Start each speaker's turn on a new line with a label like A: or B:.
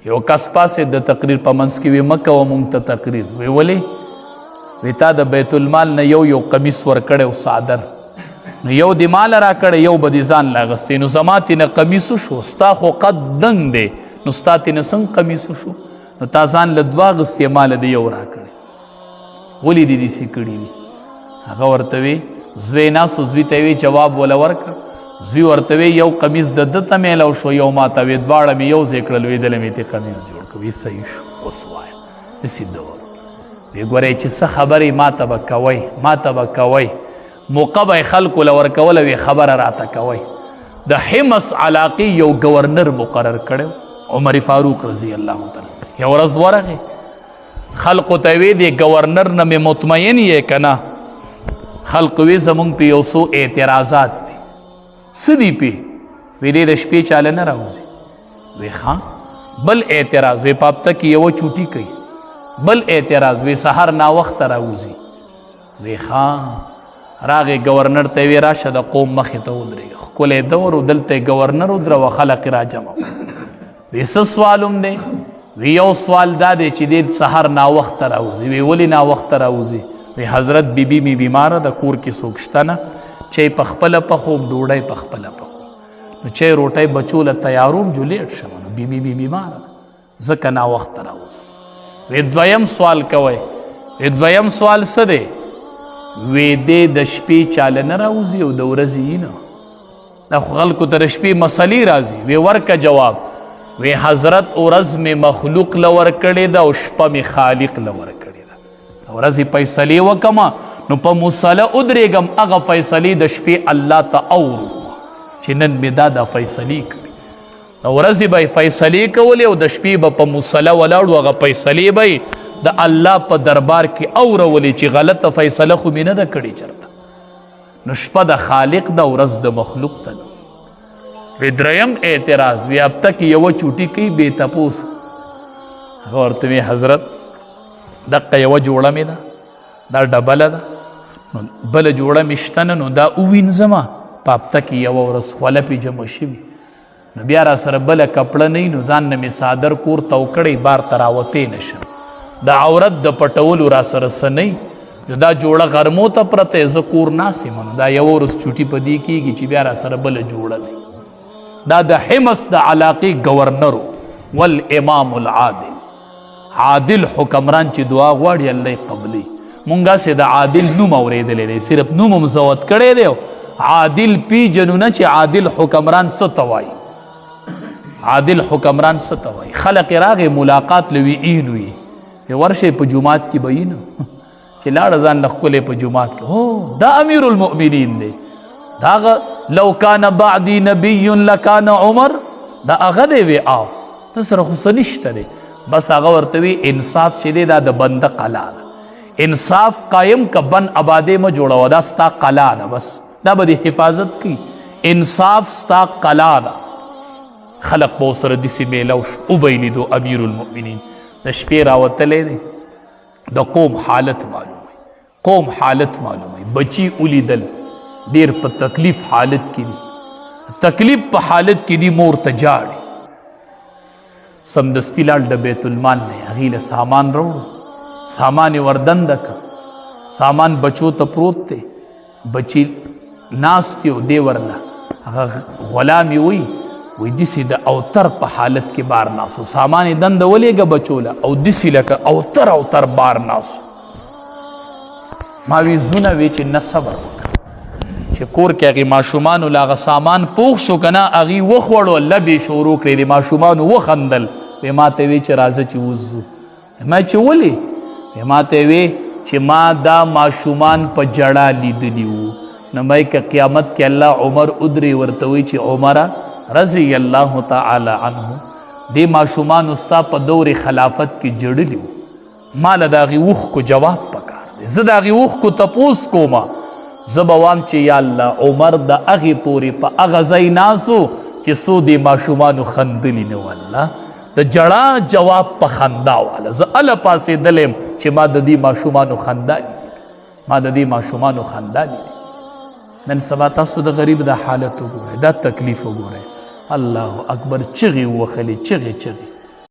A: یو کس پاسې د تقریر په منځ کې وی مکه و مونږ ته تقریر وی ولې وی تا د بیت المال نه یو قمیص ورکړی او څادر نو یو د مال راکړی یو به د ځان لا اغوستی نو زما تېنه قمیص وشو ستا خو قد دنګ دی نو ستا تېنه څنګه قمیص وشو نو تا ځان له دوه اغوستې ماله د یو راکړی ولې دې داسې کړي دي هغه ورته وی زوی ناست زوی ته وی جواب وله ورکړ زوی ورته وی یو قمیص د ده ته میلو شو یو ما ته وی دواړه مې یو ځای کړل وی دله مې ترې قمیص جوړ کړ وی صحیح شو اوس وایه داسې دور وی ګورئ چې څه خبرې ما ته به کوئ موقع به یې خلکو له ورکوله وی خبره راته کوئ د حمص علاقې یو ګورنر مقرر کړی عمر فاروق رضی الله تعالی یو ورځ ورغې خلقو ته وی دی ګورنر نه مې مطمئن یې که نه خلق وی زمونږ پې یو څو اعتراضات دي څه دي پې وی دی د شپې چاله نه راوځي وی ښه بل اعتراض وی په هفته کې یوه چوټي کوي بل اعتراض وی سهار ناوخته راوځي وی ښه راغې ګورنر ته وی راشه د قوم مخې ته ودرېږه ښکلی دور و دلته یې ګورنر ودروه خلق یې راجمع وی څه سوال هم دی وی یو سوال دا دی چې دی سهار ناوخته راوځي وی ولې ناوخته راوځي وی حضرت بیبي مې بیماره د کور کې څوک شته نه چای په خپله پخوم ډوډۍ په خپله پخوم نو چای روټۍ بچو له تیاروم جو لیټ شم نو بیبي مې بیماره ځکه ناوخته راوځم وی دویم سوال کوئ وی دویم سوال څه دی وی دی د شپې چاله نه راوځي او د ورځې یي نه دا خو خلکو ته د شپې مسلې راځي وی ورکه جواب وی حضرت ورځ مې مخلوق له ورکړې ده او شپه مې خالق له ورکړې ده د ورځې فیصلې وکمه نو په مصله ودرېږم هغه فیصلې د شپې الله ته اورو چې نن مې دا فیصلې کړي د ورځې به یې فیصلې کولې او د شپې به په مصله ولاړو هغه فیصلې به د الله په دربار کې اورولې چې غلطه فیصله خو مې نه ده کړې چېرته نو شپه د خالق ده ورځ د مخلوق ته ده وی دریم اعتراض وی هفته کې یوه چوټي کوي بې تپوس هغه ورته وی حضرت دقه یوه جوړه مې ده دا ډبله ده نو بله جوړه مې شته نه نو دا ووینځمه په هفته کې یوه ورځ خوله پې جمع شوي نو بیا را سره بله کپړه نه وي نو ځان نه مې څادر کور تو کړی بار ته راوتی نه شم د عورت د پټولو را سره څه نه نو دا جوړه غرمو ته پرته زه کور ناست یم نو دا یوه ورځ چوټي په دې کېږي چې بیا را سره بله جوړه دی دا د حمص د علاقې گورنرو والامام العادل عادل حکمران چې دعا غواړي الله یې قبلي مونږ هسې د عادل نوم اورېدلی دی صرف نوم هم زوت کړی دی عادل پیژنو نه چې عادل حکمران څه ته وایي عادل حکمران څه ته وایي خلق یې راغې ملاقات له وي این وي ورشئ په جومات کې به یي نه چې لاړه ځان له ښکلی په جومات کې هو دا امیر المؤمنین دی داغه لو کان بعدی نبی لکان عمر دا هغه دی وی آو ته سره خو څه نشته دی بس هغه ورته وی انصاف چې دی دا د بنده قلا ده انصاف قایم که بن آبادې مه جوړوه دا ستا قلا ده بس دا به د حفاظت کوي انصاف ستا قلا ده خلق به ورسره داسې میلو شو وبه یې لیدو امیر المؤمنین د شپې راوتلی دی د قوم حالت معلوموي بچي ولیدل ډیر په تکلیف حالت کې دي تکلیف په حالت کې دي مور ته جاړي سمدستي لاړ د بیت المال نه هغې له سامان راوړو سامان یې وردنده که سامان بچو ته پروت دی بچي ناست یو دی ورله هغه غلام یې وی داسې د اوتر په حالت کې بار ناسو سامان یې دنده ولېږه بچو له او داسې لکه اوتر بار ناسو ما وی زونه وی چې نه صبر وکړه چې کور کې هغې ماشومانو له هغه سامان پوخ شو که نه هغې وخوړو لبې شروع کړې د ماشومانو وخندل وی ما ته وی چې راځه چې وځو ما چې ولې ما ته وی چې ما دا ماشومان په جړه لیدلي وو نو ما که قیامت کې الله عمر ادرې ورته وی چې عمره رضی الله تعالی عنه دې ماشومانو ستا په دور خلافت کې جړلي وو ما له د هغې اوښکو جواب پکار دی زه د هغې اوښکو تپوس کومه زه به وایم چې یا الله عمر د هغې پورې په هغه ځای ناسو چې څو دې ماشومانو خندلي نه وو الله د جړه جواب په خندا واله زه هله پاسېدلی یم چې ما د دې ماشومانو خندا لیدي نن سبا تاسو د غریب د حالت وګورئ دا تکلیف وګورئ الله اکبر چغې ووخلې چغې